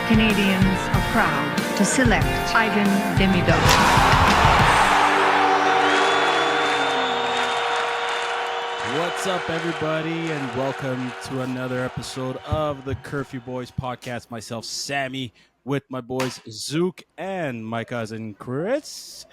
Canadiens are proud to select Ivan Demidov. What's up, everybody, and welcome to another episode of the CURFEWBOYS podcast. Myself, Sammy, with my boys Zook and my cousin Chris.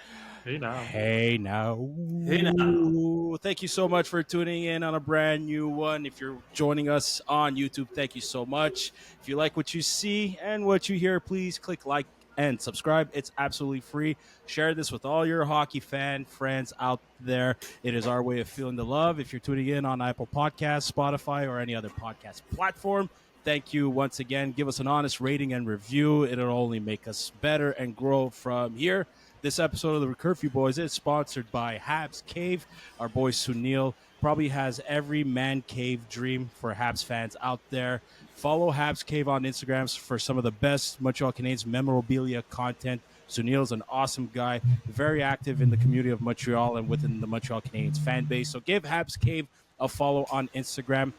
Hey now. Hey now. Hey now. Thank you so much for tuning in on a brand new one. If you're joining us on YouTube, thank you so much. If you like what you see and what you hear, please click like and subscribe. It's absolutely free. Share this with all your hockey fan friends out there. It is our way of feeling the love. If you're tuning in on Apple Podcasts, Spotify, or any other podcast platform, thank you once again. Give us an honest rating and review. It'll only make us better and grow from here. This episode of the CURFEWBOYS is sponsored by Habs Cave. Our boy Sunil probably has every man cave dream for Habs fans out there. Follow Habs Cave on Instagram for some of the best Montreal Canadiens memorabilia content. Sunil's an awesome guy, very active in the community of Montreal and within the Montreal Canadiens fan base. So give Habs Cave a follow on Instagram.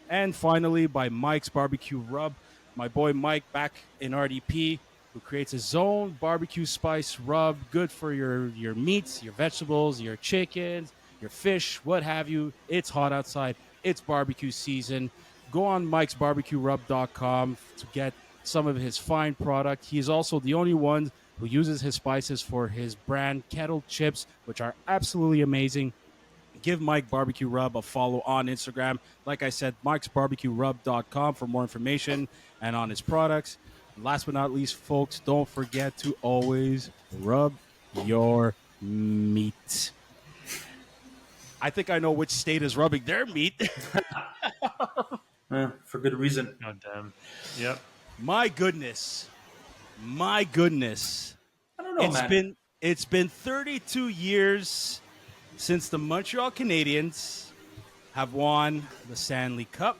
And finally, by Mike's Barbecue Rub. My boy Mike back in RDP, who creates his own barbecue spice rub, good for your meats, your vegetables, your chickens, your fish, what have you. It's hot outside. It's barbecue season. Go on mikesbarbecuerub.com to get some of his fine product. He is also the only one who uses his spices for his brand kettle chips, which are absolutely amazing. Give Mike Barbecue Rub a follow on Instagram. Like I said, mikesbarbecuerub.com for more information and on his products. Last but not least, folks, don't forget to always rub your meat. I think I know which state is rubbing their meat. For good reason. God damn. Yep. My goodness. I don't know, man. It's been 32 years since the Montreal Canadiens have won the Stanley Cup.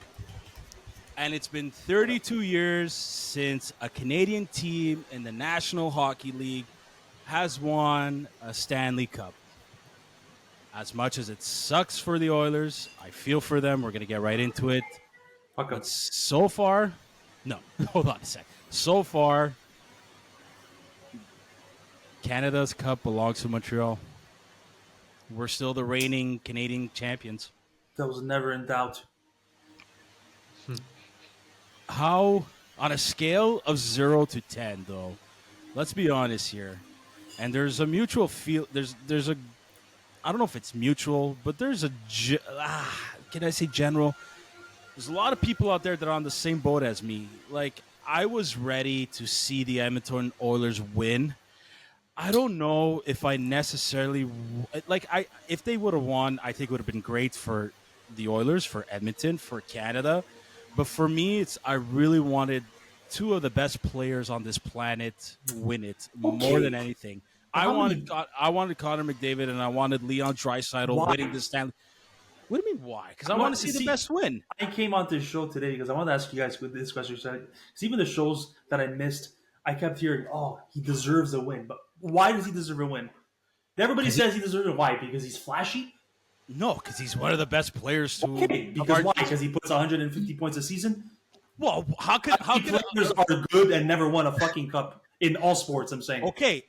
And it's been 32 years since a Canadian team in the National Hockey League has won a Stanley Cup. As much as it sucks for the Oilers, I feel for them. We're going to get right into it. But so far, no, hold on a sec. So far, Canada's Cup belongs to Montreal. We're still the reigning Canadian champions. That was never in doubt. How, on a scale of 0 to 10, though, let's be honest here. And there's a mutual feel. There's a, I don't know if it's mutual, but there's a, can I say general? There's a lot of people out there that are on the same boat as me. Like, I was ready to see the Edmonton Oilers win. I don't know if I necessarily, if they would have won, I think it would have been great for the Oilers, for Edmonton, for Canada. But for me, I really wanted two of the best players on this planet win it more than anything. I wanted Connor McDavid and I wanted Leon Draisaitl winning the Stanley. What do you mean why? Because I want to see the best win. I came on this show today because I wanted to ask you guys this question. Because even the shows that I missed, I kept hearing, "Oh, he deserves a win." But why does he deserve a win? Everybody says he deserves a win. Why? Because he's flashy. No, because he's one of the best players to. Okay, because why? Because he puts 150 points a season. Well, how players are good and never won a fucking cup in all sports? I'm saying. Okay.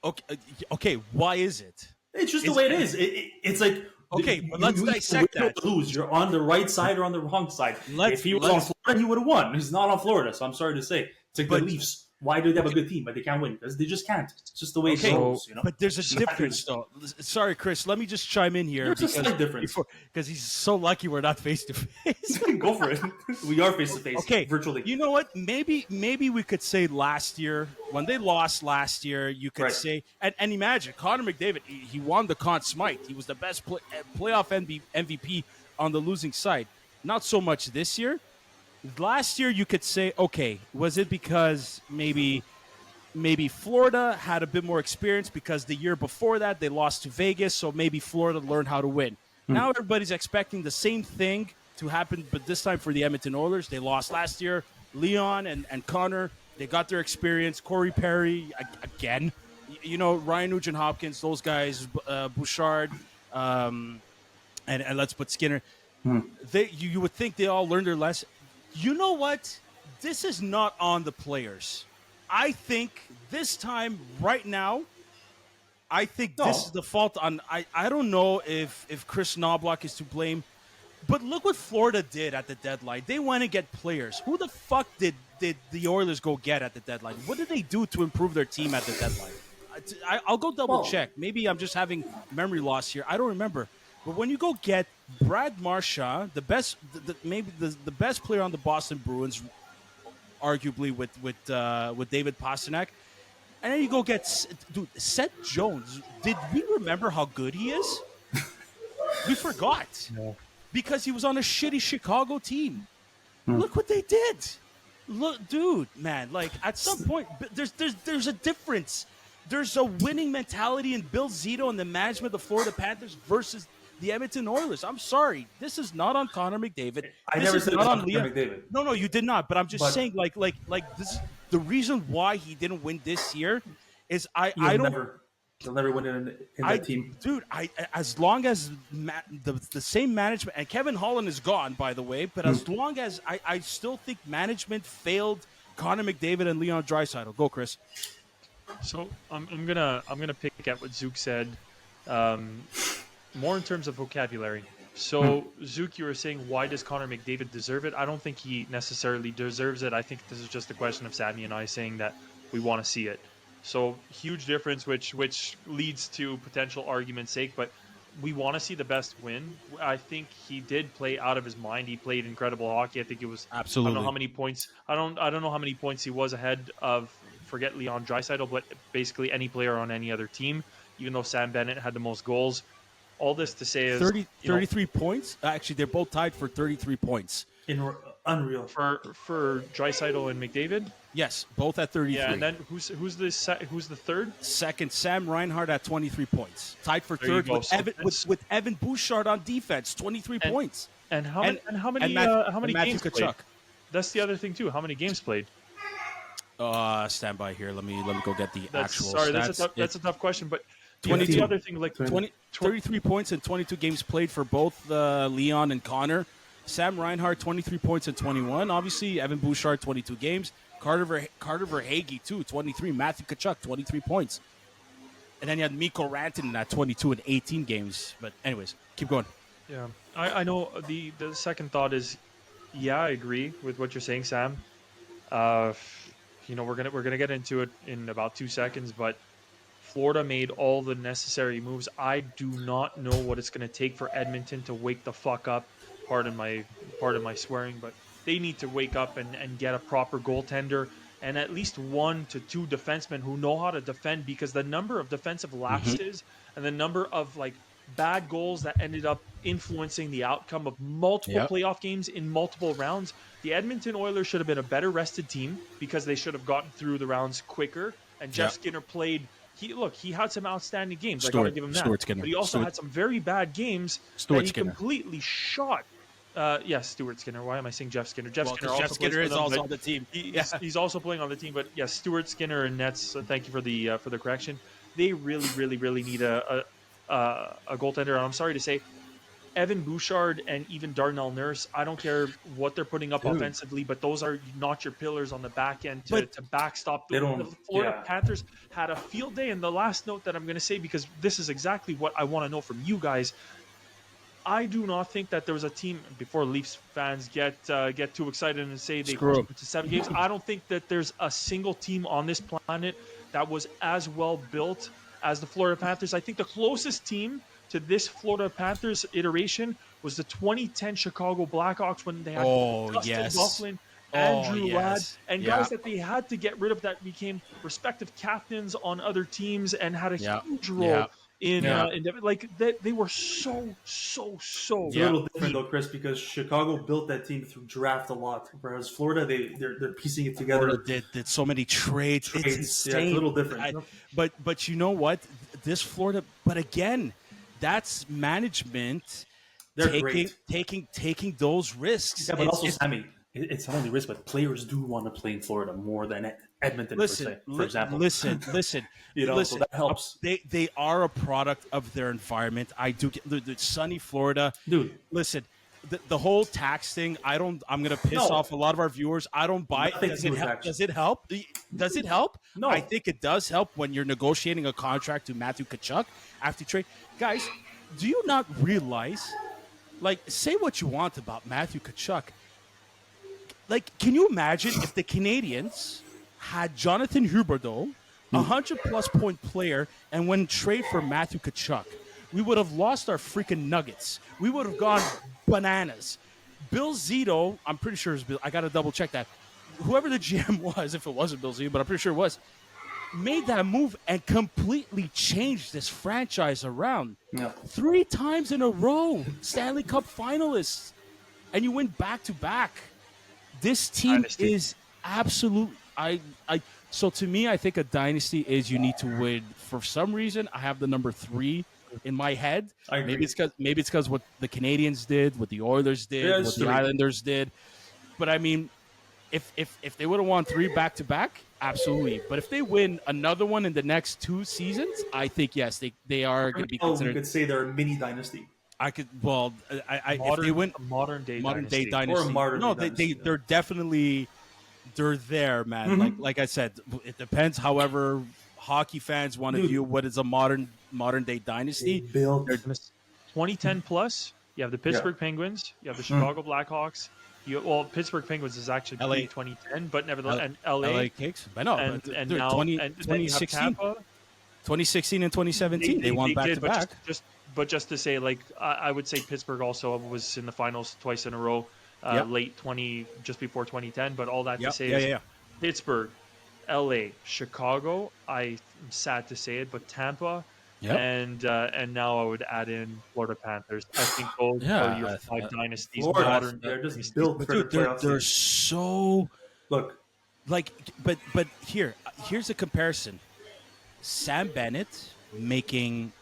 Why is it? It's just the way it is. It's like but let's dissect that. Lose. You're on the right side or on the wrong side. If he was on Florida, he would have won. He's not on Florida, so I'm sorry to say. It's like the Leafs. Why do they have a good team, but they can't win? Because they just can't. It's just the way it goes, you know? But there's a difference, though. Sorry, Chris. Let me just chime in here. There's a slight difference. Because he's so lucky we're not face-to-face. Go for it. We are face-to-face, virtually. You know what? Maybe we could say last year, when they lost last year, you could say, and imagine, Connor McDavid, he won the Conn Smythe. He was the best playoff MVP on the losing side. Not so much this year. Last year, you could say, okay, was it because maybe Florida had a bit more experience because the year before that they lost to Vegas, so maybe Florida learned how to win. Now everybody's expecting the same thing to happen, but this time for the Edmonton Oilers. They lost last year. Leon and Connor, they got their experience. Corey Perry, again. You know, Ryan Nugent-Hopkins, those guys, Bouchard, and let's put Skinner. You would think they all learned their lesson. You know what? This is not on the players. I think this time, right now, I think No. this is the fault on. I don't know if Chris Knobloch is to blame, but look what Florida did at the deadline. They went and get players. Who the fuck did the Oilers go get at the deadline? What did they do to improve their team at the deadline? I'll go double Well- check. Maybe I'm just having memory loss here. I don't remember. But when you go get Brad Marchand, the best, maybe the best player on the Boston Bruins, arguably with David Pastrnak, and then you go get Seth Jones. Did we remember how good he is? We forgot because he was on a shitty Chicago team. Look what they did. Look, dude, man. Like at some point, there's a difference. There's a winning mentality in Bill Zito and the management of the Florida Panthers versus the Edmonton Oilers. I'm sorry, this is not on Connor McDavid. I This never is said it not was on on Leon. Connor McDavid. No, you did not. But I'm just But- saying, like this. The reason why he didn't win this year is I don't. He'll never win in that team. Dude, as long as the same management, and Kevin Holland is gone, by the way, but as long as I still think management failed Connor McDavid and Leon Draisaitl. Go, Chris. So I'm gonna pick at what Zook said, more in terms of vocabulary. So Zook, you were saying, why does Connor McDavid deserve it? I don't think he necessarily deserves it. I think this is just a question of Sammy and I saying that we want to see it. So huge difference, which leads to potential argument's sake, but we want to see the best win. I think he did play out of his mind. He played incredible hockey. I think it was Absolutely. I don't know how many points. I don't know how many points he was ahead of. Forget Leon Draisaitl, but basically any player on any other team. Even though Sam Bennett had the most goals. All this to say is 33 points. Actually, they're both tied for 33 points. Unreal. for Draisaitl and McDavid. Yes, both at 33. Yeah, and then who's the third? Second, Sam Reinhart at 23 points. Tied for There you third go. with, So Evan, with Evan Bouchard on defense, 23 points. And how many and Matthew games Tkachuk. played? That's the other thing too. How many games played? Stand by here. Let me go get the actual Sorry, stats. that's a tough question. But 22 the other thing, like 33 points and 22 games played for both Leon and Connor. Sam Reinhart, 23 points and 21. Obviously, Evan Bouchard, 22 games. Carter Verhaeghe, too, 23. Matthew Tkachuk, 23 points. And then you had Mikko Rantanen at 22 and 18 games. But anyways, keep going. Yeah, I know the second thought is, yeah, I agree with what you're saying, Sam. We're gonna get into it in about 2 seconds, but Florida made all the necessary moves. I do not know what it's gonna take for Edmonton to wake the fuck up. Pardon my swearing, but they need to wake up and get a proper goaltender and at least 1 to 2 defensemen who know how to defend, because the number of defensive lapses and the number of bad goals that ended up influencing the outcome of multiple playoff games in multiple rounds. The Edmonton Oilers should have been a better rested team because they should have gotten through the rounds quicker. And Jeff Skinner played. He had some outstanding games. I got to give him that. But he also had some very bad games that he completely shot. Stuart Skinner. Why am I saying Jeff Skinner? Jeff Skinner is also on the team. He's also playing on the team. But yes, Stuart Skinner and Nets. Thank you for the correction. They really, really, really need a goaltender. And I'm sorry to say, Evan Bouchard and even Darnell Nurse, I don't care what they're putting up offensively, but those are not your pillars on the back end to backstop. The Florida Panthers had a field day. And the last note that I'm going to say, because this is exactly what I want to know from you guys, I do not think that there was a team, before Leafs fans get too excited and say they pushed them to 7 games, I don't think that there's a single team on this planet that was as well built as the Florida Panthers. I think the closest team to this Florida Panthers iteration was the 2010 Chicago Blackhawks when they had Dustin Byfuglien, Andrew Ladd, and guys that they had to get rid of that became respective captains on other teams and had a huge role in they were so It's a little different though, Chris, because Chicago built that team through draft a lot, whereas Florida they're piecing it together. Florida did so many trades. It's insane. Yeah, it's a little different. But you know what? This Florida, but again, that's management. They're great. taking those risks. Yeah, but also Sammy, it's not only risk, but players do want to play in Florida more than Edmonton, for example. Listen. So that helps. They are a product of their environment. I do get the sunny Florida. Dude. Listen, the whole tax thing. I'm gonna piss No. off a lot of our viewers. I don't buy it. Nothing Does to do it with help? tax. Does it help? Does it help? No. I think it does help when you're negotiating a contract to Matthew Tkachuk after trade. Guys, do you not realize? Like, say what you want about Matthew Tkachuk. Like, can you imagine if the Canadiens had Jonathan Huberdeau, 100-plus point player, and went trade for Matthew Tkachuk? We would have lost our freaking nuggets. We would have gone bananas. Bill Zito, I'm pretty sure it's Bill. I got to double check that. Whoever the GM was, if it wasn't Bill Zito, but I'm pretty sure it was, made that move and completely changed this franchise around. Yeah. 3 times in a row, Stanley Cup finalists, and you win back-to-back. This team Dynasty. is absolute. So to me, I think a dynasty is you need to win. For some reason, I have the number 3 in my head. I agree. Maybe it's because what the Canadiens did, what the Oilers did, Yeah, what it's the 3. Islanders did. But I mean, if they would have won 3 back-to-back, absolutely. But if they win another one in the next 2 seasons, I think yes, they are going to be Oh, you considered. could say they're a mini dynasty. I could if they win modern day day dynasty. dynasty. Or modern No, day dynasty, yeah. they're definitely there, man. Like I said, it depends. However, hockey fans want to Dude. view what is a modern day They dynasty. built 2010 plus, you have the Pittsburgh Penguins, you have the Chicago Blackhawks. Pittsburgh Penguins is actually LA. pre-2010, but nevertheless, and LA, LA Kicks. I know, and, but and dude, now 20, and then you have 2016, Tampa. 2016 and 2017, they won back did, to but back. But just to say, like I would say Pittsburgh also was in the finals twice in a row, Yep. late 20, just before 2010. But all that Yep. to say Yeah, is yeah, yeah. Pittsburgh, LA, Chicago. I'm sad to say it, but Tampa. Yep. And now I would add in Florida Panthers. I think those Yeah, are your 5 dynasties. Florida. Modern They're dynasties. just built But for the dude, they're playoffs. so Look, like, but here's a comparison. Sam Bennett making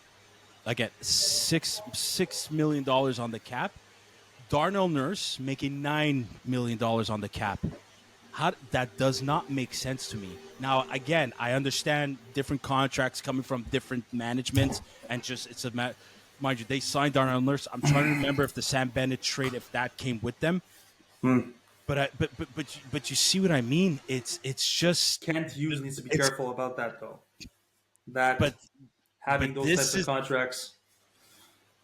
again $6 million on the cap. Darnell Nurse making $9 million on the cap. That does not make sense to me. Now, again, I understand different contracts coming from different managements, and just it's a mind you, they signed Darnell Nurse. I'm trying to remember if the Sam Bennett trade, if that came with them. But you see what I mean? It's just Kent Hughes needs to be careful about that, though. Having but those this types of is- contracts,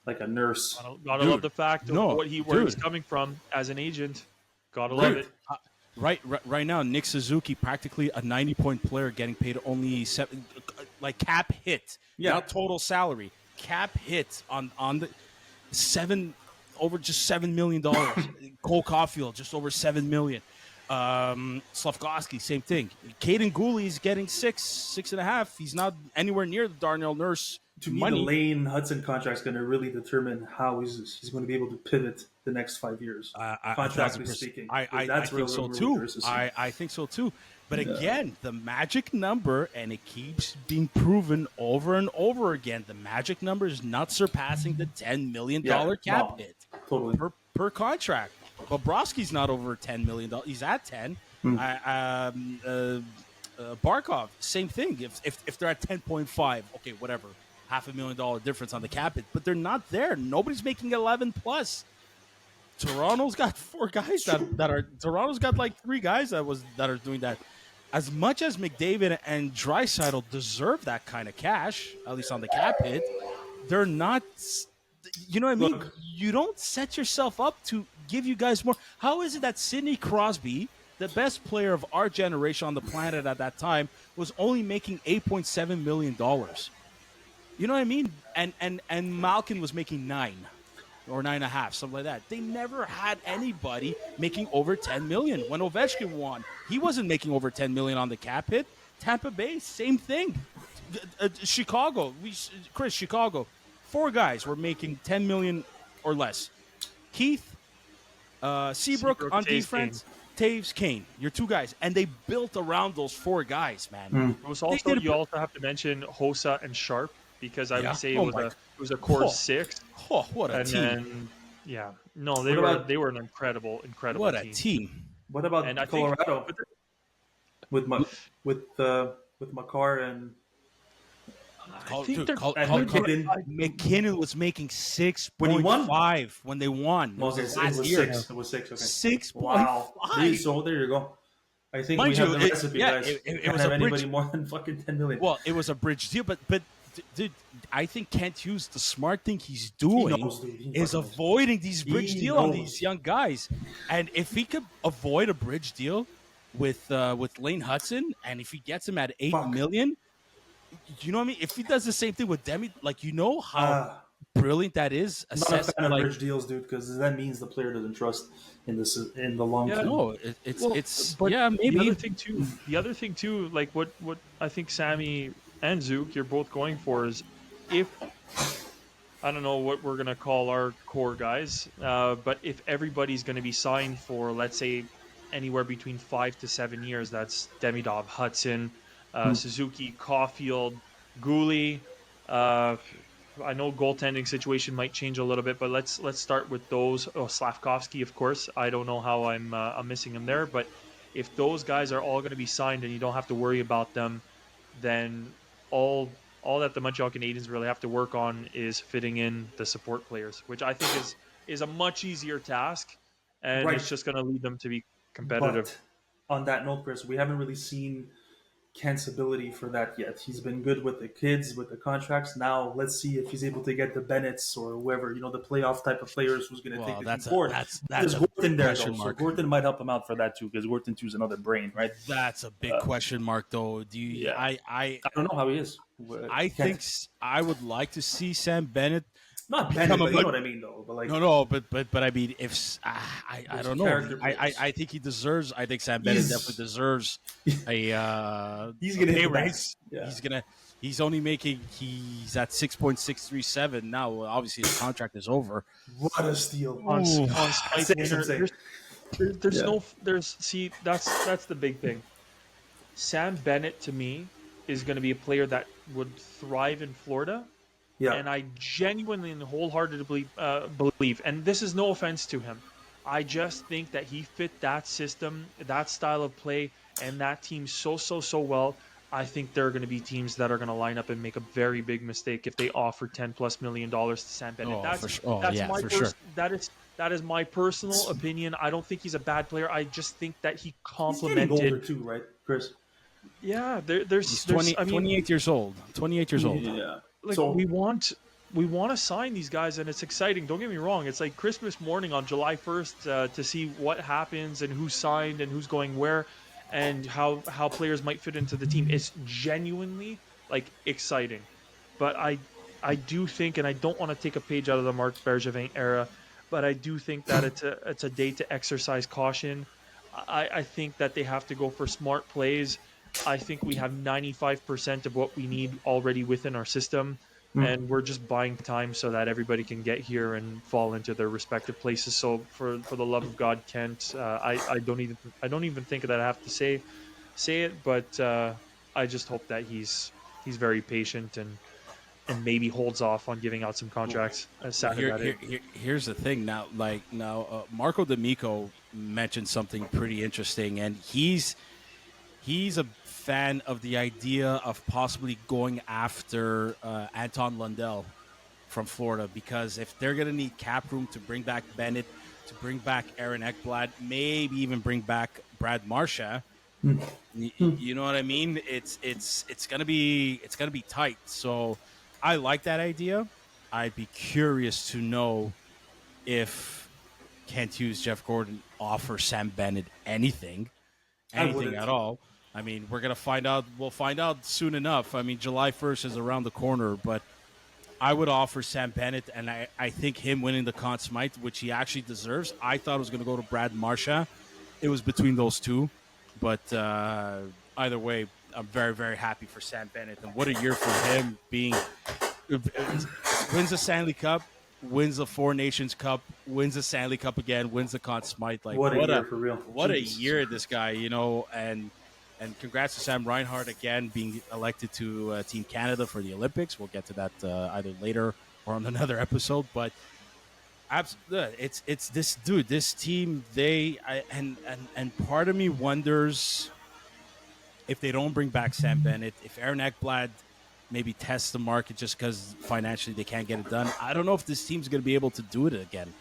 like a Nurse. Gotta love the fact of no, where he was dude. coming from as an agent. Gotta love Dude, it. right now, Nick Suzuki, practically a 90-point player, getting paid only 7, like cap hit, not total salary, cap hit on the over just $7 million. Cole Caulfield just over $7 million. Slavkovsky, same thing. Caden Gooley's getting 6.5. He's not anywhere near the Darnell Nurse To me, money. the Lane Hudson contract is going to really determine how he's going to be able to pivot the next 5 years. Contractually speaking, I that's think so really too. interesting. I think so too. But again, the magic number, and it keeps being proven over and over again. The magic number is not surpassing the $10 million cap hit Totally. per contract. Bobrovsky's not over $10 million. He's at 10. Barkov, same thing. If they're at 10.5, okay, whatever, $500,000 difference on the cap hit, but they're not there. Nobody's making 11 plus. Toronto's got 4 guys that are. Toronto's got like 3 guys that are doing that. As much as McDavid and Draisaitl deserve that kind of cash, at least on the cap hit, they're not. You know what I mean? Look. You don't set yourself up to give you guys more. How is it that Sidney Crosby, the best player of our generation on the planet at that time, was only making $8.7 million? You know what I mean? And Malkin was making 9 or 9.5, something like that. They never had anybody making over $10 million. When Ovechkin won, he wasn't making over $10 million on the cap hit. Tampa Bay, same thing. Chicago, Chicago, 4 guys were making $10 million or less. Keith, Seabrook on Taves, defense, Taves, Kane, your 2 guys, and they built around those 4 guys, man. It was also you also have to mention Hossa and Sharp because I Yeah. would say Oh it was a core Oh. 6. Oh, what a And team! then they were an incredible What a team. team! What about And I think- Colorado with Makar and I think they're And McKinnon was making When he won? 6.5 when they won. It Okay, was it last was year. 6. It was 6. Okay. 6.5. Wow. So there you go. I think Mind we have you, the recipe, guys. it Can't was have a anybody bridge. more than fucking 10 million. Well, it was a bridge deal, but dude, I think Kent Hughes, the smart thing he's He doing knows, dude. He is fucking knows. avoiding these bridge He deal on knows. these young guys. And if he could avoid a bridge deal with Lane Hudson, and if he gets him at eight Fuck. million, you know what I mean? If he does the same thing with Demi, like, you know how Ah. brilliant that is. I'm not a Assess, fan of like, bridge deals, dude, because that means the player doesn't trust in the long Yeah, term. no, But yeah, maybe. the other thing too, like what I think Sammy and Zook, you're both going for is if I don't know what we're gonna call our core guys, but if everybody's gonna be signed for, let's say, anywhere between 5 to 7 years, that's Demidov, Hudson, Suzuki, Caulfield, Gooley. I know goaltending situation might change a little bit, but let's start with those. Oh, Slavkovsky, of course. I don't know how I'm missing him there, but if those guys are all going to be signed and you don't have to worry about them, then all that the Montreal Canadiens really have to work on is fitting in the support players, which I think is a much easier task, and Right. it's just going to lead them to be competitive. But on that note, Chris, we haven't really seen Kent's ability for that yet. He's been good with the kids, with the contracts. Now let's see if he's able to get the Bennett's or whoever, the playoff type of players who's going to take the team forward. That's There's a Gorton there, question though, so mark. Gorton might help him out for that too, because Gorton too is another brain, right? That's a big question mark, though. Do you? Yeah. I I don't know how he is. I think I would like to see Sam Bennett. not become Bennett, a but you good- know what I mean, though. But like, No, but I mean, if I Those don't know, character I players. think he deserves. I think Sam Bennett He's- definitely deserves a he's gonna pay hit the raise. max. Yeah. He's only making. He's at 6.637 now. Well, obviously, his contract is over. What a steal! On Spike That's what I'm Winter, saying. that's the big thing. Sam Bennett to me is going to be a player that would thrive in Florida, Yeah, and I genuinely and wholeheartedly believe. And this is no offense to him. I just think that he fit that system, that style of play, and that team so well. I think there are going to be teams that are going to line up and make a very big mistake if they offer $10+ million to Sam Bennett. That is my personal opinion. I don't think he's a bad player. I just think that he he's getting older complemented. too, right, Chris? Yeah, He's 28 years old. 28 years old. Yeah. like So- we want to sign these guys, and it's exciting. Don't get me wrong. It's like Christmas morning on July 1st to see what happens and who's signed and who's going where, and how players might fit into the team. It's genuinely like exciting. But I do think, and I don't want to take a page out of the Marc Bergevin era, but I do think that it's a day to exercise caution. I think that they have to go for smart plays. I think we have 95% of what we need already within our system, and we're just buying time so that everybody can get here and fall into their respective places. So for the love of God, Kent, I don't even think that I have to say it, but I just hope that he's very patient and maybe holds off on giving out some contracts. Here's the thing now. Marco D'Amico mentioned something pretty interesting, and he's a fan of the idea of possibly going after Anton Lundell from Florida, because if they're going to need cap room to bring back Bennett, to bring back Aaron Ekblad, maybe even bring back Brad Marchand, you know what I mean? It's gonna be tight. So I like that idea. I'd be curious to know if Kent Hughes, Jeff Gordon offer Sam Bennett anything at all. I mean, we're gonna find out. We'll find out soon enough. I mean, July 1st is around the corner, but I would offer Sam Bennett, and I think him winning the Conn Smythe, which he actually deserves. I thought it was going to go to Brad Marchand. It was between those two, but either way, I'm very, very happy for Sam Bennett. And what a year for him! Wins the Stanley Cup, wins the Four Nations Cup, wins the Stanley Cup again, wins the Conn Smythe. Like What a year for real. What Jesus. a year this guy, and congrats to Sam Reinhart again being elected to Team Canada for the Olympics. We'll get to that either later or on another episode. But it's this dude, this team. And part of me wonders if they don't bring back Sam Bennett, if Aaron Ekblad maybe test the market just because financially they can't get it done. I don't know if this team's going to be able to do it again.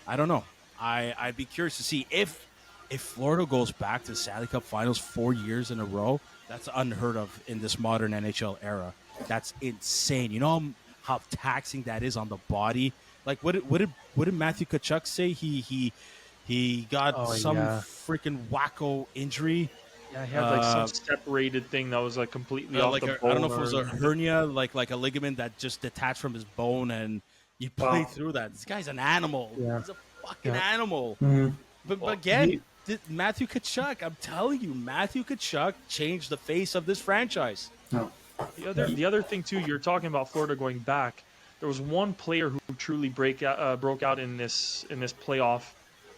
I don't know. I'd be curious to see if Florida goes back to the Stanley Cup Finals 4 years in a row. That's unheard of in this modern NHL era. That's insane. You know how taxing that is on the body. Like what did Matthew Tkachuk say? He got freaking wacko injury. Yeah, he had like some separated thing that was like completely off like the I bone. don't know if it was a hernia, like a ligament that just detached from his bone, and you play through that. This guy's an animal. Yeah. He's a fucking animal. Mm-hmm. But again, Matthew Tkachuk, I'm telling you, Matthew Tkachuk changed the face of this franchise. No. The other thing too, you're talking about Florida going back. There was one player who truly broke out in this playoff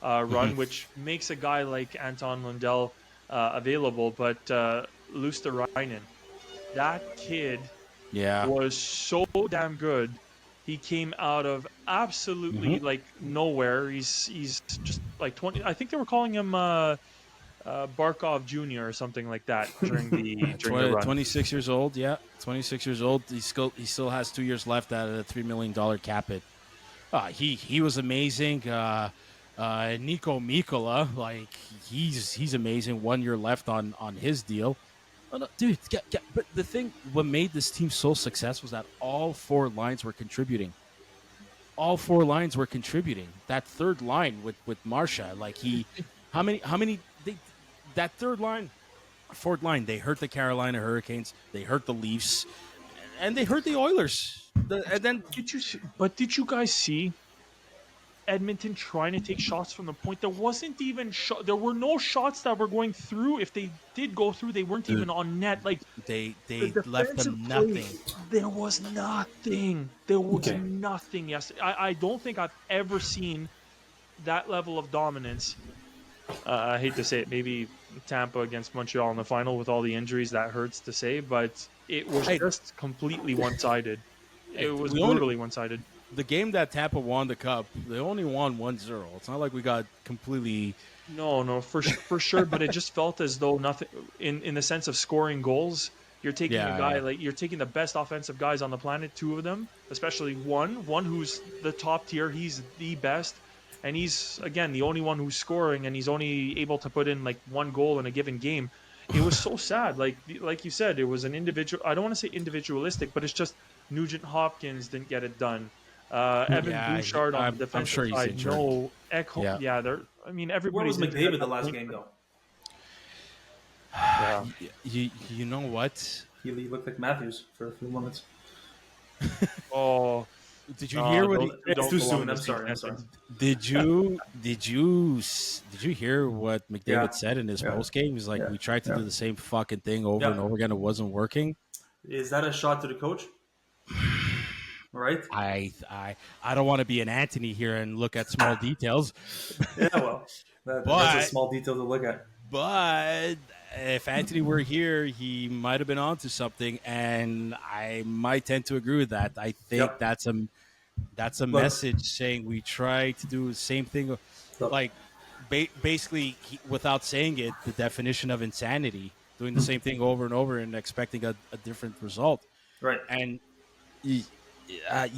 run, which makes a guy like Anton Lundell available. But Luosterainen, that kid was so damn good. He came out of absolutely like nowhere. He's just like 20. I think they were calling him Barkov Jr. or something like that during the run. 26 years old, 26 years old. He still has 2 years left at a $3 million cap hit. He was amazing. Nico Mikkola, like he's amazing. 1 year left on his deal. Oh, no, dude, but the thing, what made this team so successful was that all four lines were contributing. All four lines were contributing. That third line with Marsha, like how many? That fourth line, they hurt the Carolina Hurricanes, they hurt the Leafs, and they hurt the Oilers. Did you guys see Edmonton trying to take shots from the point? There wasn't even there were no shots that were going through. If they did go through, they weren't even on net. Like they the left them nothing. There was nothing. There was nothing. Yes, I don't think I've ever seen that level of dominance. I hate to say it, maybe Tampa against Montreal in the final with all the injuries. That hurts to say, but it was just completely one-sided. It was brutally one-sided. The game that Tampa won the cup, they only won 1-0. It's not like we got completely... No, for sure. But it just felt as though nothing, in the sense of scoring goals, you're taking a guy like you're taking the best offensive guys on the planet, two of them, especially one who's the top tier. He's the best, and he's again the only one who's scoring, and he's only able to put in like one goal in a given game. It was so sad. Like you said, it was an individual. I don't want to say individualistic, but it's just Nugent Hopkins didn't get it done. Evan Bouchard on the defensive side. No, Ekholm. Yeah, I mean, everybody. Where was McDavid the last game though? Yeah. You know what? He looked like Matthews for a few moments. Oh, did you hear what? It's too soon. I'm sorry. Did you hear what McDavid said in his post game? He's like, we tried to do the same fucking thing over and over again. It wasn't working. Is that a shot to the coach? Right. I don't want to be an Anthony here and look at small details. Yeah, well, that's a small detail to look at. But if Anthony were here, he might have been onto something, and I might tend to agree with that. I think that's a message saying we try to do the same thing, like basically without saying it, the definition of insanity, doing the same thing over and over and expecting a different result. Right. And I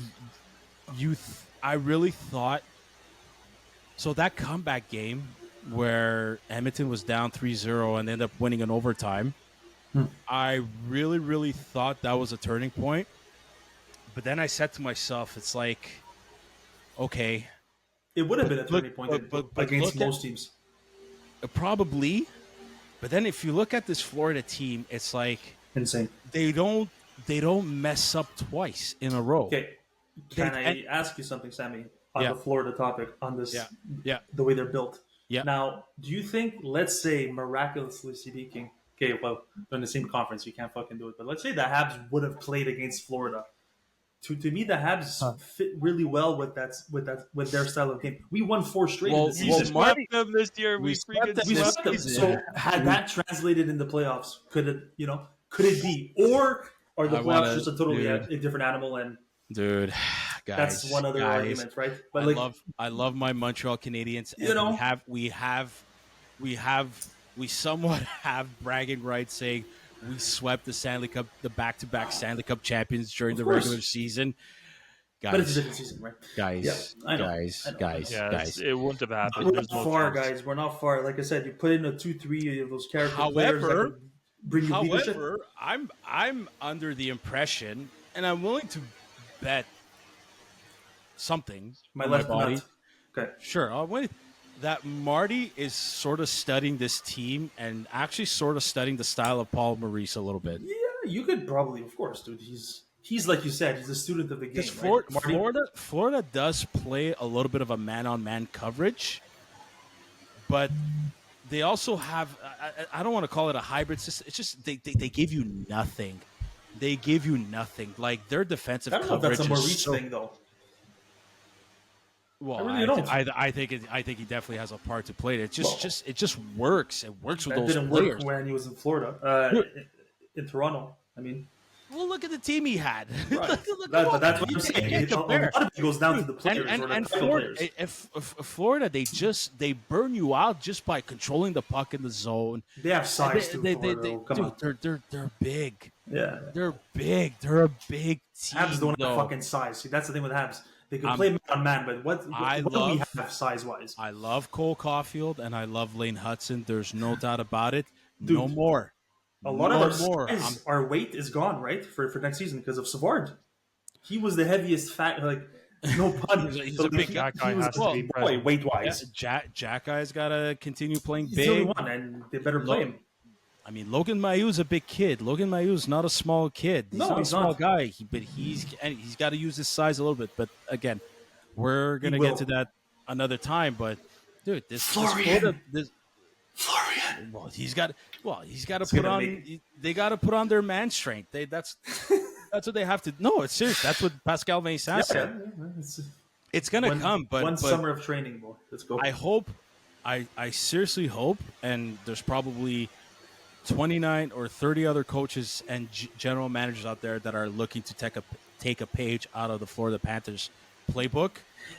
really thought so that comeback game where Edmonton was down 3-0 and ended up winning in overtime. I really, really thought that was a turning point. But then I said to myself, it's like, okay. It would have been a turning point against most teams. Probably. But then if you look at this Florida team, it's like insane. They don't mess up twice in a row. Okay. Can I ask you something, Sammy, on the Florida topic, on this, the way they're built? Yeah. Now, do you think, let's say, miraculously speaking, okay, well, they're in the same conference, you can't fucking do it, but let's say the Habs would have played against Florida. To me, the Habs fit really well with their style of game. We won 4 straight in the season. We swept them this year. We swept them. So had that translated in the playoffs, could it be? Or are the playoffs just a totally a different animal? And dude, guys, that's one other argument, right? But I love my Montreal Canadiens. And we somewhat have bragging rights saying we swept the back-to-back Stanley Cup champions during the Of course. regular season. But it's a Guys, different season, right? guys, Yeah, I know, guys, I know, guys, Yeah, guys. it wouldn't have happened. We're There's not no far, chance. guys. We're not far. Like I said, you put in a 2-3 of those character players that However, can bring you leadership. I'm under the impression, and I'm willing to bet something My on left body. nut. Okay. Sure, I'll win. That Marty is sort of studying this team and actually sort of studying the style of Paul Maurice a little bit. Yeah, you could probably, of course, dude. He's like you said, he's a student of the game. Because Right? Marty? Florida does play a little bit of a man-on-man coverage, but they also have, I don't want to call it a hybrid system. It's just they give you nothing. They give you nothing. Like, their defensive I don't know if coverage that's a is Maurice so, thing, though. well, I really don't. I think he definitely has a part to play. It just works. It works with That those didn't players. work when he was in Florida, in Toronto. I mean, Well, look at the team he had. right. Look But at that's what you I'm saying. can't A compare. lot of it goes down to the players. or the And title Florida, players. if Florida, they burn you out just by controlling the puck in the zone. They have size too. Come on. They're big. Yeah. They're big. They're a big team. Habs don't though. have fucking size. See, that's the thing with Habs. They can I'm- play man on man, but what I do we love- have size wise? I love Cole Caulfield and I love Lane Hudson. There's no doubt about it. Dude, no more. A lot No of more. our weight is gone, right, for next season because of Savard. He was the heaviest fat, like no pun. He's but a big he, guy. he was Has to well, be boy, present. weight wise. Jack guy's got to continue playing He's the only big. one, and they better play him. I mean, Logan Mayu's a big kid. Logan Mayu's not a small kid. He's No, not a he's small not. guy. But he's got to use his size a little bit. But again, we're gonna will. get to that another time. But dude, this Florian. Florida, Florian. well, he's got to It's put gonna on. make- They got to put on their man strength. That's what they have to. No, it's serious. That's what Pascal Vincent Yeah, said. it's It's gonna come. But one but summer of training, boy. Let's go. I hope, I seriously hope, and there's probably 29 or 30 other coaches and general managers out there that are looking to take a page out of the Florida Panthers playbook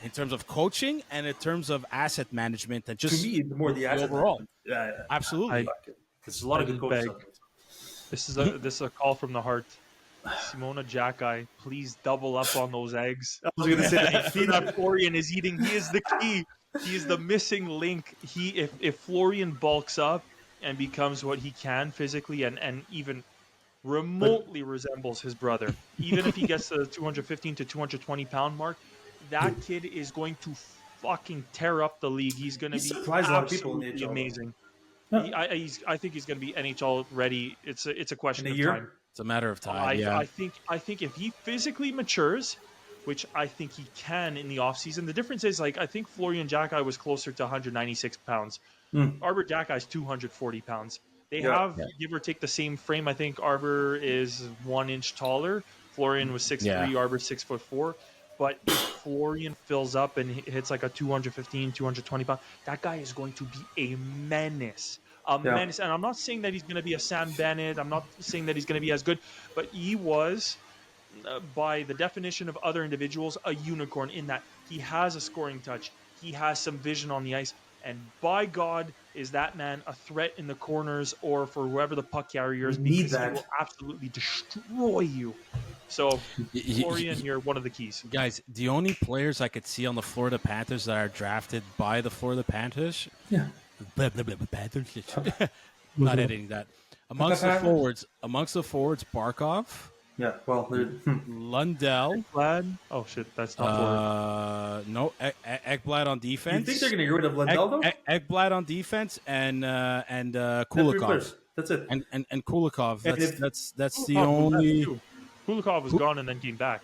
in terms of coaching and in terms of asset management and to just me, the more the asset overall. Yeah. Absolutely. There's a lot of good coaches. out there. This is a call from the heart. Simona Jacki, please double up on those eggs. I was gonna say that. Feed that Florian is eating. He is the key. He is the missing link. If Florian bulks up and becomes what he can physically and even remotely resembles his brother, even if he gets to the 215 to 220 pound mark, that kid is going to fucking tear up the league. He's going to He be surprised a lot of people in the absolutely NHL. amazing. Yeah. I think he's going to be NHL ready. It's a question In a of year? time. It's a matter of time. I think if he physically matures, which I think he can in the offseason, the difference is like I think Florian Jacki was closer to 196 pounds. Arbor Jacki is 240 pounds. They have give or take the same frame. I think Arbor is 1 inch taller. Florian was 6'3", Arbor 6'4". But if Florian fills up and hits like a 215, 220 pound, that guy is going to be a menace. Menace. And I'm not saying that he's going to be a Sam Bennett. I'm not saying that he's going to be as good. But he was, by the definition of other individuals, a unicorn in that he has a scoring touch. He has some vision on the ice. And by God, is that man a threat in the corners or for whoever the puck carrier is, We need because that. he will absolutely destroy you. So, Florian, you're one of the keys. Guys, the only players I could see on the Florida Panthers that are drafted by the Florida Panthers, Yeah. Panthers, not editing that. Amongst the forwards, Barkov, Yeah. Well, Lundell, Glad. Oh shit, that's not forward. no, Ekblad on you defense. think they're going to get rid of Lindell, though? Ekblad on defense and That's three Kulikov players. That's it. and Kulikov. And That's the Kulikov was only. left, too. Kulikov was gone and then came back.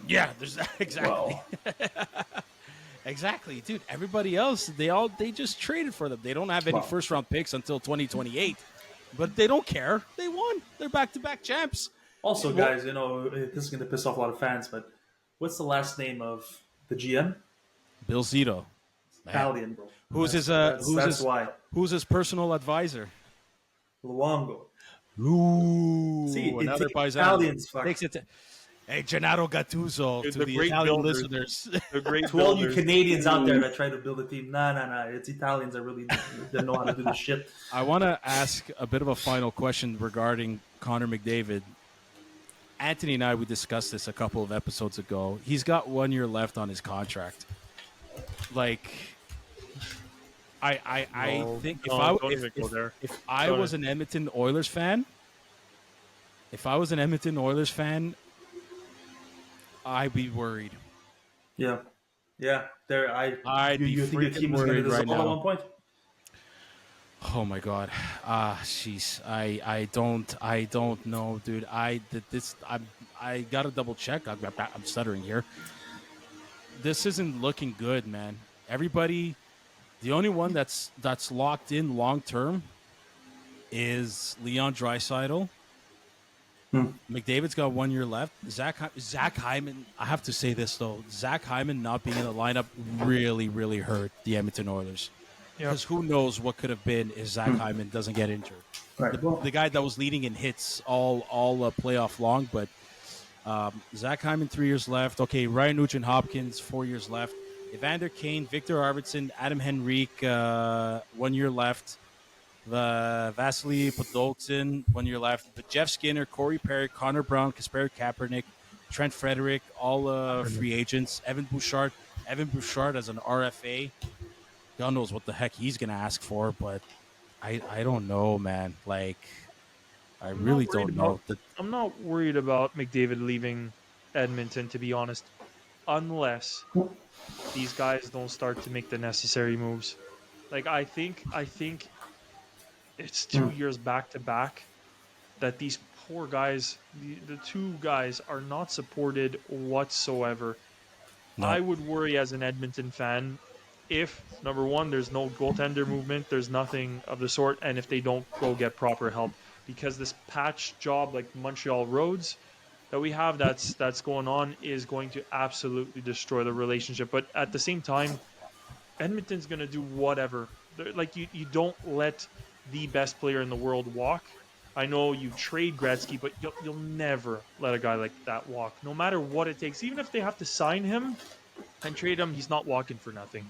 Yeah, there's exactly. Exactly, dude. Everybody else, they just traded for them. They don't have any Wow. first round picks until 2028, but they don't care. They won. They're back-to-back champs. Also, guys, you know, this is going to piss off a lot of fans, but what's the last name of the GM? Bill Zito, man. Italian, bro. Who's his That's why. who's his personal advisor? Luongo. Ooh, See, it another takes Paisano. Italians, fuck. Takes it. Hey, Gennaro Gattuso Dude, to the the great Italian builders. listeners. The great To all you builders. Canadians out there that try to build a team, nah. It's Italians that really didn't know how to do this shit. I want to ask a bit of a final question regarding Connor McDavid. Anthony and we discussed this a couple of episodes ago. He's got 1 year left on his contract. Like, I think don't even go there. if I Don't was an Edmonton Oilers fan, I'd be worried. Yeah. There, I'd be you think the freaking team is going to worried right dissolve at now. one point? Oh my god, jeez, I don't know, dude. I gotta double check. I'm stuttering here. This isn't looking good, man. Everybody, the only one that's locked in long term is Leon Draisaitl. McDavid's got 1 year left. Zach Hyman. I have to say this though. Zach Hyman not being in the lineup really hurt the Edmonton Oilers. Because who knows what could have been if Zach Hyman doesn't get injured. Right. The guy that was leading in hits all playoff long, but Zach Hyman 3 years left. Okay, Ryan Nugent-Hopkins 4 years left. Evander Kane, Victor Arvidsson, Adam Henrique 1 year left. Vasily Podolzin 1 year left. But Jeff Skinner, Corey Perry, Connor Brown, Kasperi Kaepernick, Trent Frederick, all free agents. Evan Bouchard as an RFA. God knows what the heck he's gonna ask for, but I don't know, man. Like, I really don't know. I'm not worried about McDavid leaving Edmonton, to be honest, unless these guys don't start to make the necessary moves. Like, I think it's 2 years back to back that these poor guys, the two guys, are not supported whatsoever. No. I would worry as an Edmonton fan if, number one, there's no goaltender movement, there's nothing of the sort, and if they don't go get proper help. Because this patch job like Montreal Roads that we have that's going on is going to absolutely destroy the relationship. But at the same time, Edmonton's going to do whatever. Like, you don't let the best player in the world walk. I know you trade Gretzky, but you'll never let a guy like that walk, no matter what it takes. Even if they have to sign him and trade him, he's not walking for nothing.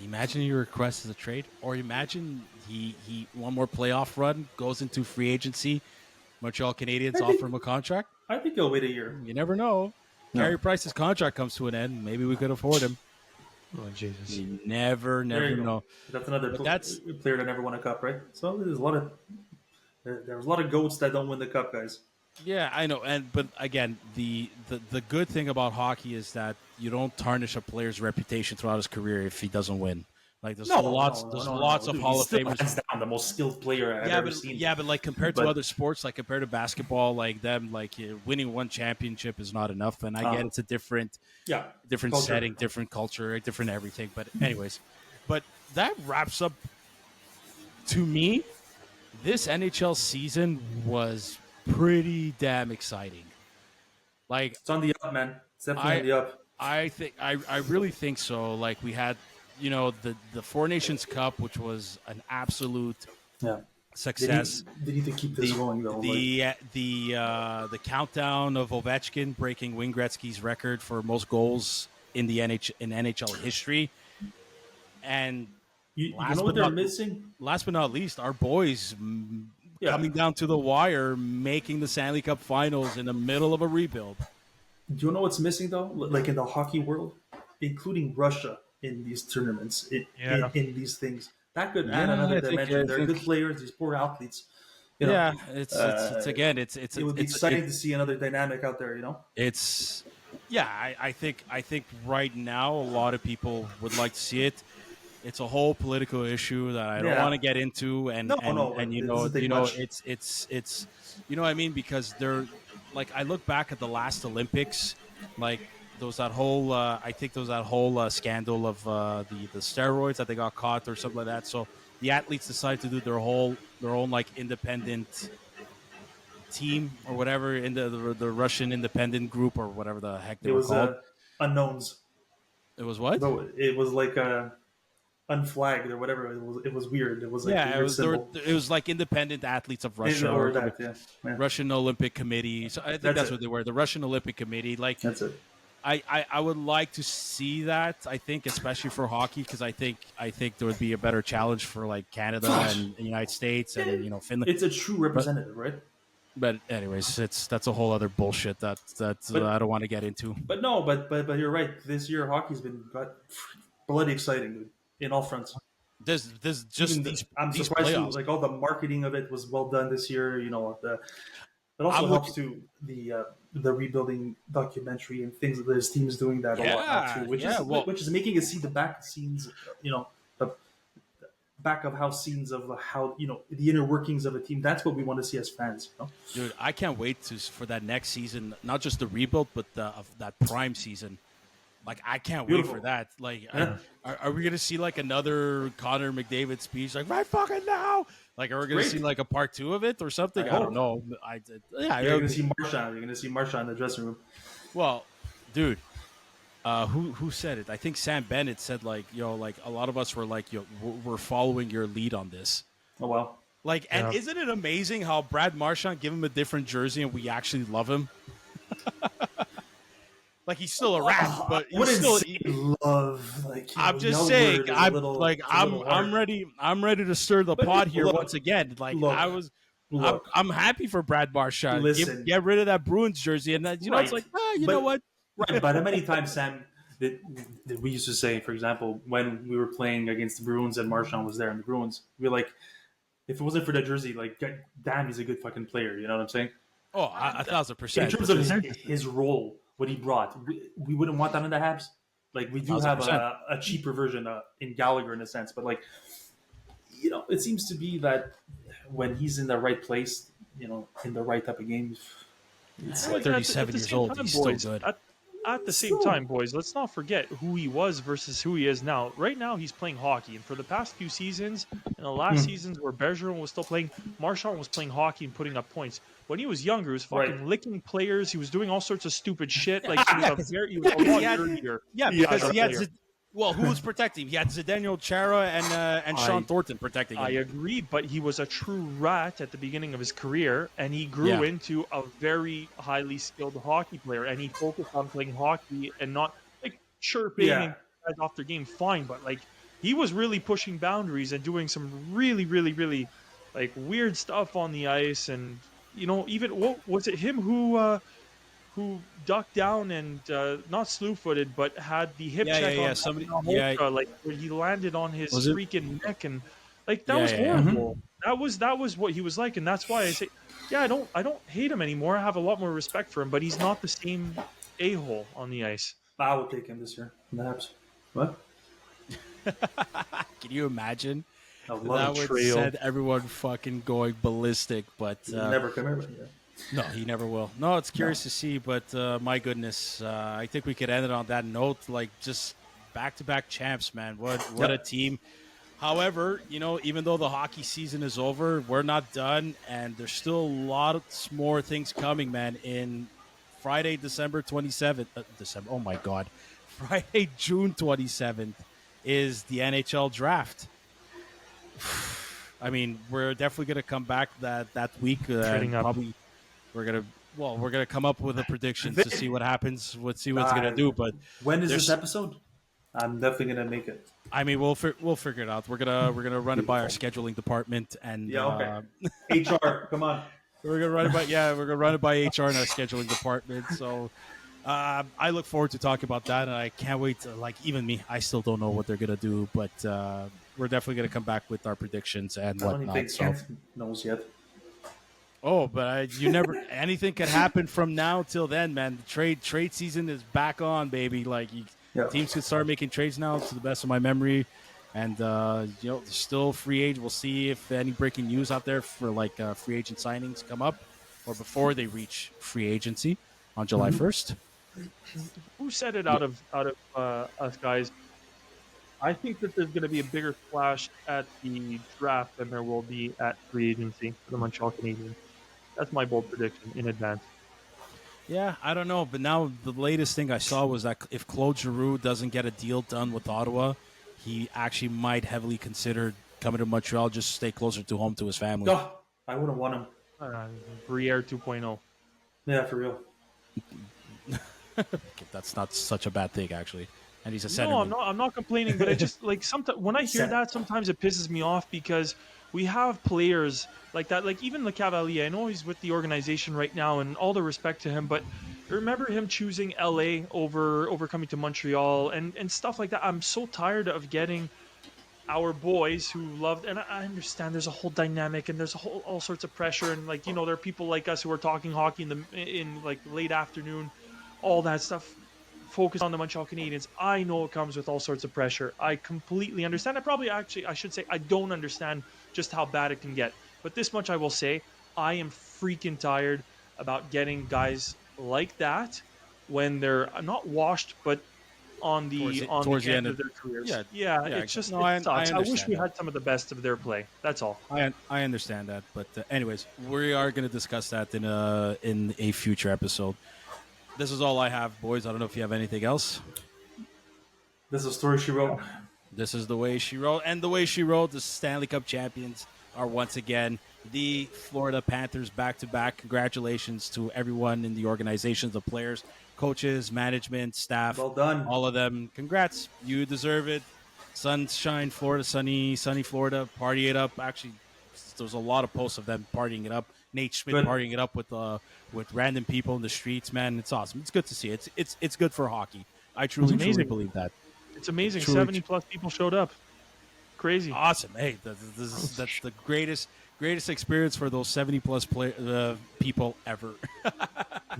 Imagine your request is a trade, or imagine he one more playoff run, goes into free agency, Montreal Canadiens offer him a contract. I think he'll wait a year. You never know. No. Carey Price's contract comes to an end. Maybe we could afford him. Oh, Jesus. You never There you go. know. That's another But that's- player that never won a cup, right? So there's a lot of goats that don't win the cup, guys. Yeah, I know, but again, the good thing about hockey is that you don't tarnish a player's reputation throughout his career if he doesn't win. Like there's lots of Dude, Hall he's of still Famers. hands down the most skilled player I've ever seen. Yeah, but like compared But- to other sports, like compared to basketball, like them, like winning one championship is not enough. And I get it's a different Culture. setting, different culture, different everything. But anyways, but that wraps up. To me, this NHL season was pretty damn exciting. Like, It's on the up, man. It's definitely on the up. I really think so. Like, we had, the Four Nations Cup, which was an absolute Yeah. success. They need to keep this going, though. The countdown of Ovechkin breaking Wayne Gretzky's record for most goals in the NHL history, and you know what they're missing? last but not least, our boys coming down to the wire, making the Stanley Cup Finals in the middle of a rebuild. Do you know what's missing, though? Like in the hockey world, including Russia in these tournaments, in these things. That could add another dimension. They're good players. These poor athletes. You know, It's again, it's it would be exciting to see another dynamic out there. I think right now a lot of people would like to see it. It's a whole political issue that I don't want to get into, and it's you know what I mean, because they're like, I look back at the last Olympics, like there was that whole scandal of the steroids that they got caught or something like that. So the athletes decided to do their own like independent team or whatever in the Russian independent group or whatever the heck they were called. Unknowns. It was what? No, it was like unflagged or whatever. It was weird. It was like a Yeah, weird symbol. it was like independent athletes of Russia Or or the that, yeah. Russian Olympic Committee. So I think that's it. what they were. The Russian Olympic Committee. Like That's it. I would like to see that. I think, especially for hockey, because I think there would be a better challenge for like Canada and the United States and Finland. It's a true representative, right? But anyways, that's a whole other bullshit that I don't want to get into. But no, but you're right. This year hockey's been bloody exciting, dude, in all fronts. This just I'm these surprised too, playoffs. like all the marketing of it was well done this year. It also helps to the rebuilding documentary and things that this team is doing that a lot now too, which is making us see the back scenes, the back of house scenes of how the inner workings of a team. That's what we want to see as fans. Dude, I can't wait for that next season. Not just the rebuild, but of that prime season. Like, I can't wait for that. Like, are we gonna see like another Connor McDavid speech? Like, right fucking now. Like, are we gonna see like a part 2 of it or something? I don't know. You're gonna see Marchand. You're gonna see Marchand in the dressing room. Well, dude, who said it? I think Sam Bennett said like, like a lot of us were like, we're following your lead on this. Oh well. Like, and isn't it amazing how Brad Marchand give him a different jersey and we actually love him? Like, he's still a rat, but he's still love. Like, I'm just saying, I'm ready. I'm ready to stir the pot here once again. Like, I'm happy for Brad Marchand. Listen, get rid of that Bruins jersey, and it's like, know what? Right, but how many times, Sam, that we used to say, for example, when we were playing against the Bruins and Marchand was there in the Bruins, we were like, if it wasn't for that jersey, like, damn, he's a good fucking player. You know what I'm saying? Oh, 1,000%. In terms of his role, what he brought, we wouldn't want that in the Habs. Like, we do 100%. Have a cheaper version in Gallagher in a sense, but like, it seems to be that when he's in the right place, in the right type of game, it's like 37 years old. He's still good. At the same time, boys, let's not forget who he was versus who he is now. Right now, he's playing hockey. And for the past few seasons, in the last seasons where Bergeron was still playing, Marchand was playing hockey and putting up points. When he was younger, he was fucking licking players. He was doing all sorts of stupid shit. Like, he was a lot dirtier. Yeah, because he had... Well, who was protecting him? He had Zdeno Chara and Sean Thornton protecting him. I agree, but he was a true rat at the beginning of his career, and he grew into a very highly skilled hockey player, and he focused on playing hockey and not like chirping and guys off their game. Fine, but like he was really pushing boundaries and doing some really, really, really like weird stuff on the ice, and even what was it him who ducked down and not slew-footed, but had the hip check on somebody. Like where he landed on his freaking neck, and like that was horrible. That was what he was like, and that's why I say, I don't hate him anymore. I have a lot more respect for him, but he's not the same a-hole on the ice. I will take him this year. Perhaps. What? Can you imagine? That would send everyone fucking going ballistic, but never come here. No, he never will. No, it's curious to see, but my goodness, I think we could end it on that note. Like, just back-to-back champs, man. What a team. However, even though the hockey season is over, we're not done, and there's still lots more things coming, man. In Friday, December 27th, oh my God, Friday, June 27th is the NHL draft. I mean, we're definitely going to come back that week. Probably. We're gonna come up with a prediction to see what happens. We'll see what's gonna do. But when is this episode? I'm definitely gonna make it. I mean, we'll figure it out. We're gonna run it by our scheduling department and HR. Come on. We're gonna run it by HR and our scheduling department. So I look forward to talking about that, and I can't wait to, like, even me, I still don't know what they're gonna do, but we're definitely gonna come back with our predictions and whatnot. I don't think Kent knows yet. Oh, but you never. Anything could happen from now till then, man. The trade season is back on, baby. Like, teams could start making trades now, to the best of my memory, and there's still free agent. We'll see if any breaking news out there for like free agent signings come up, or before they reach free agency on July 1st. Who said it out of us guys? I think that there's going to be a bigger splash at the draft than there will be at free agency for the Montreal Canadiens. That's my bold prediction in advance. Yeah, I don't know. But now the latest thing I saw was that if Claude Giroux doesn't get a deal done with Ottawa, he actually might heavily consider coming to Montreal just to stay closer to home to his family. Oh, I would have won him. Briere 2.0. Yeah, for real. That's not such a bad thing, actually. And he's a centerman. No, I'm not complaining, but I just like sometimes when I hear Center. that, sometimes it pisses me off because we have players like that. Like even Le Cavalier, I know he's with the organization right now, and all the respect to him, but remember him choosing LA over coming to Montreal and stuff like that. I'm so tired of getting our boys who loved, and I understand there's a whole dynamic and there's all sorts of pressure, and like there are people like us who are talking hockey in like late afternoon, all that stuff. Focus on the Montreal Canadiens. I know it comes with all sorts of pressure. I completely understand. I should say I don't understand just how bad it can get. But this much I will say, I am freaking tired about getting guys like that when they're not washed, but on the end of their careers. Yeah, it's just it sucks. I wish we had some of the best of their play. That's all. I understand that, but anyways, we are going to discuss that in a future episode. This is all I have, boys. I don't know if you have anything else. This is a story she wrote. This is the way she wrote. And the way she wrote, the Stanley Cup champions are once again the Florida Panthers back-to-back. Congratulations to everyone in the organization, the players, coaches, management, staff. Well done. All of them. Congrats. You deserve it. Sunshine, Florida, sunny Florida. Party it up. Actually, there was a lot of posts of them partying it up. Nate Schmidt partying it up with random people in the streets, man. It's awesome. It's good to see. It's good for hockey. I truly believe that. It's amazing. 70+ people showed up. Crazy. Awesome. Hey, that's the greatest experience for those 70+ people ever.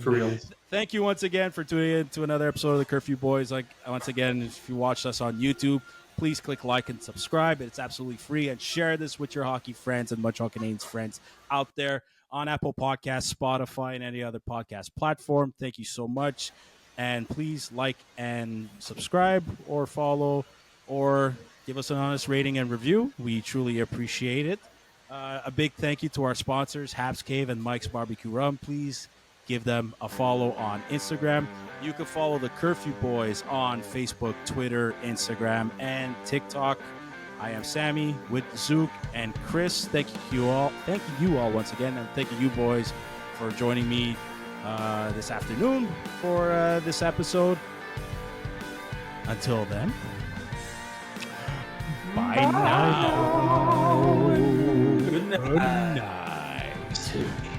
For real. Thank you once again for tuning in to another episode of the Curfew Boys. Like once again, if you watched us on YouTube, please click like and subscribe. It's absolutely free. And share this with your hockey friends and Montreal Canadiens friends out there on Apple Podcasts, Spotify, and any other podcast platform. Thank you so much. And please like and subscribe or follow or give us an honest rating and review. We truly appreciate it. A big thank you to our sponsors, Habs Cave and Mike's Barbecue Rum. Please give them a follow on Instagram. You can follow the Curfew Boys on Facebook, Twitter, Instagram, and TikTok. I am Sammy with Zook and Chris. Thank you all once again, and thank you boys for joining me this afternoon for this episode. Until then, bye now. Good night. Good night.